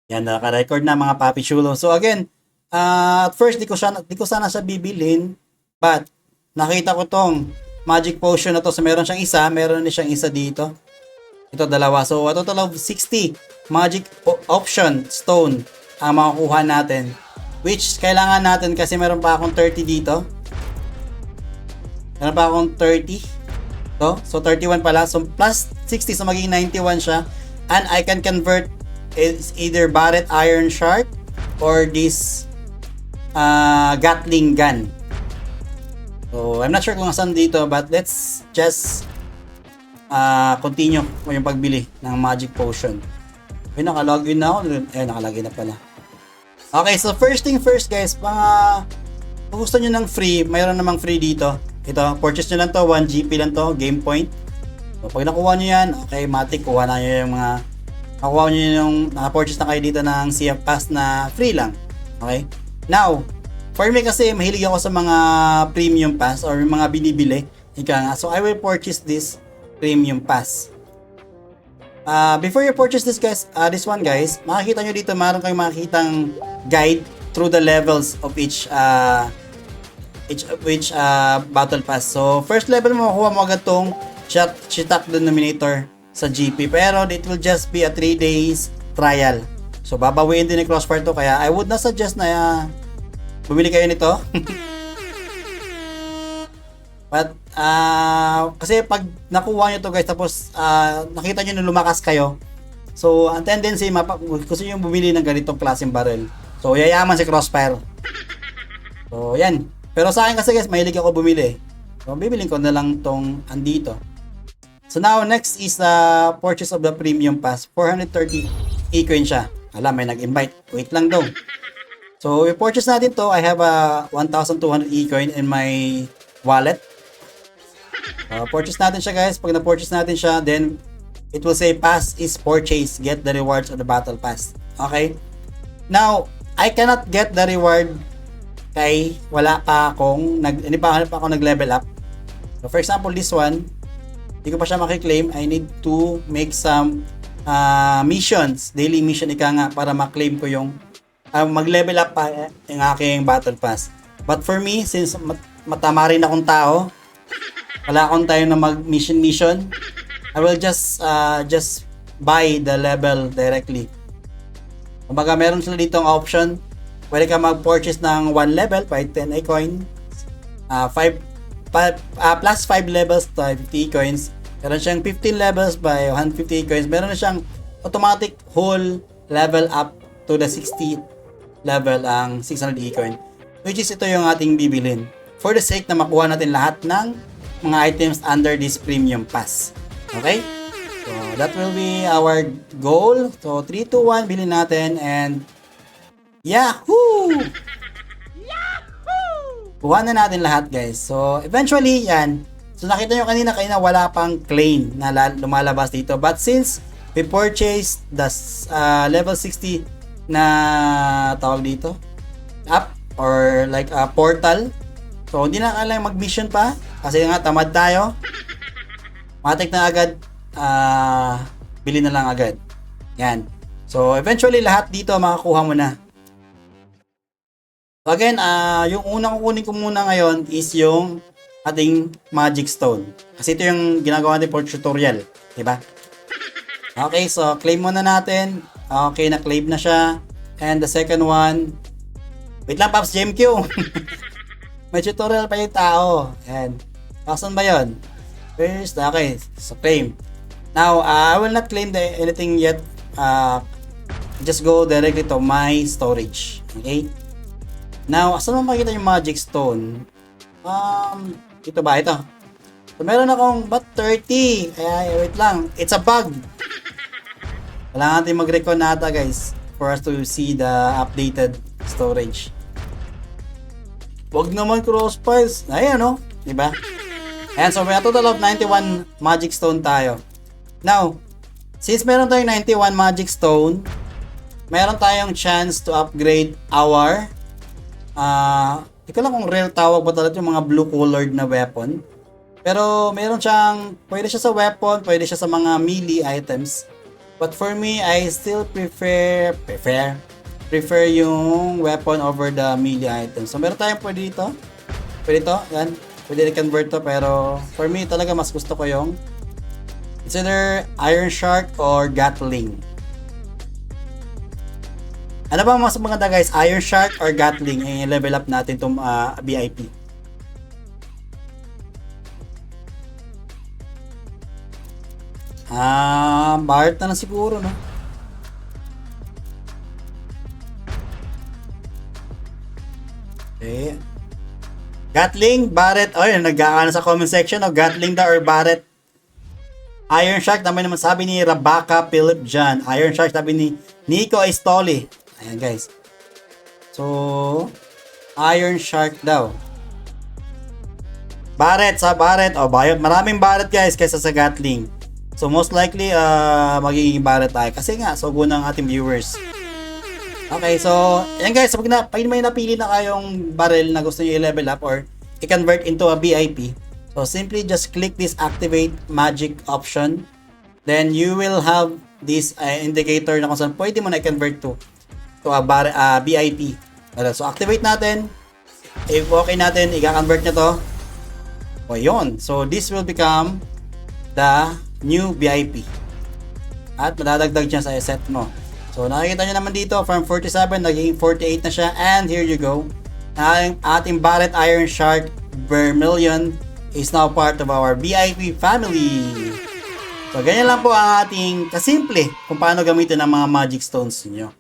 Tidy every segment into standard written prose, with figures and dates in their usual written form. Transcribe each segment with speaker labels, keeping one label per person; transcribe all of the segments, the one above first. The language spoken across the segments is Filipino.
Speaker 1: Yan, naka-record na mga papi chulo. So again, at first, di ko sana siya bibilin. But, nakita ko tong magic potion na to. So, meron siyang isa. Meron din siyang isa dito. Ito, dalawa. So, a total of 60 magic option stone ang makukuha natin. Which, kailangan natin kasi meron pa akong 30 dito. Meron pa akong 30. So 31 pala. So, plus 60. So, magiging 91 siya. And I can convert is either Barret Iron Shark or this Gatling gun. So, I'm not sure kung saan dito, but let's just continue yung pagbili ng magic potion. Ay, nakalogin na ako. Nakalagin na pala. Okay, so first thing first guys, kung gusto nyo ng free, mayroon namang free dito. Ito, purchase nyo lang to, 1 GP lang to, game point. So, pag nakuha nyo yan, okay, matik, kuha na nyo yung mga, nakuha nyo yung, naka-purchase na kayo dito ng CF Pass na free lang. Okay? Now, for me kasi, mahilig ako sa mga premium pass or mga binibili. Ika nga. So, I will purchase this premium pass. Before you purchase this guys, this one guys, makikita nyo dito, meron kayong makikitang guide through the levels of each battle pass. So, first level mo, makuha mo agad tong Shitak Denominator sa GP. Pero, it will just be a 3 days trial. So, babawiin din ni Crossfire to. Kaya, I would not suggest na bumili kayo nito. But, kasi pag nakuha nyo to guys, tapos nakita nyo na lumakas kayo, so, ang tendency, gusto nyo bumili ng ganitong klaseng barrel. So, yayaman si Crossfire. So, yan. Pero sa akin kasi guys, mahilig ako bumili. So, bibilin ko na lang tong andito. So, now, next is the purchase of the premium pass. 430 e-coin siya. Alam, may nag-invite. Wait lang daw. So, i-purchase natin to. I have a 1,200 e-coin in my wallet. Purchase natin siya guys. Pag na-purchase natin siya, then it will say pass is purchased. Get the rewards of the battle pass. Okay? Now, I cannot get the reward kay wala pa akong hindi pa ako nag-level up. So, for example, this one, hindi ko pa siya makiklaim. I need to make some missions, daily mission ika nga, para maklaim ko yung mag-level up pa yung aking battle pass. But for me, since matama rin akong tao, wala akong tayo na mag-mission, I will just buy the level directly. Kumbaga, meron sila ditong option. Pwede ka mag-purchase ng 1 level by 10 e-coin. Plus 5 levels by 50 e-coins. Meron siyang 15 levels by 150 e-coins. Meron na siyang automatic whole level up to the 60 level ang 600 e-coin. Which is ito yung ating bibilin. For the sake na makuha natin lahat ng mga items under this premium pass. Okay? So, that will be our goal. So, 3, 2, 1, bilhin natin and Yahoo! Kuha na natin lahat guys. So, eventually, yan. So, nakita nyo kanina wala pang claim na lumalabas dito. But since we purchased the level 60 na tawag dito, app or like a portal, so, hindi na kailangan mag-mission pa. Kasi nga, tamad tayo. Matik na agad. Bili na lang agad. Yan. So, eventually, lahat dito makakuha mo na. So, again, yung unang kukunin ko muna ngayon is yung ating magic stone. Kasi ito yung ginagawa natin for tutorial. Diba? Okay, so, claim muna natin. Okay, na-claim na siya. And the second one, wait lang, Pops JMQ. May tutorial pa yung tao. Ayan. Saan ba yun? First, okay. So, claim. Now, I will not claim anything yet. Just go directly to my storage. Okay? Now, saan mo makikita yung magic stone? Ito ba? Ito. So, meron akong, but 30. Ay, wait lang. It's a bug. Kailangan natin mag-recon na ata, guys. For us to see the updated storage. Wag naman Crossfires. Ayan, no? Diba? Ayan, so may a total of 91 magic stone tayo. Now, since meron tayong 91 magic stone, meron tayong chance to upgrade our hindi ko lang kung rare tawag ba talaga yung mga blue colored na weapon. Pero meron siyang, pwede siya sa weapon, pwede siya sa mga melee items. But for me, I still prefer yung weapon over the melee item. So meron tayong pwede dito. Pwede to, yan. Pwede i-convert to, pero for me talaga mas gusto ko yung it's either Iron Shark or Gatling. Ano ba mas maganda guys? Iron Shark or Gatling? I-level up natin itong VIP. Bart na lang siguro, no? Okay. Gatling, Barret. Oh, yun, nag-aano sa comment section, no? Gatling da or Barret. Iron Shark, naman sabi ni Rabaka Philip John. Iron Shark, sabi ni Nico Estoli. Ayan, guys. So, Iron Shark daw. Barret, sa Barret. Oh, maraming Barret, guys, kaysa sa Gatling. So, most likely, magiging Barret tayo. Kasi nga, so good ng ating viewers. Okay, so, yan guys. Pag may napili na kayong barrel na gusto nyo i-level up or i-convert into a VIP, so, simply just click this activate magic option. Then, you will have this indicator na kung saan pwede mo na i-convert to a VIP. So, activate natin. If okay natin, i-convert nyo to. O, yun. So, this will become the new VIP. At madadagdag siya sa set mo. So, nakikita nyo naman dito, from 47, naging 48 na siya. And here you go. Ating Barret Iron Shark Vermilion is now part of our VIP family. So, ganyan lang po ang ating kasimple kung paano gamitin ang mga magic stones niyo.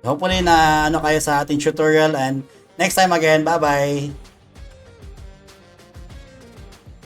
Speaker 1: Hopefully na kayo sa ating tutorial, and next time again, bye-bye!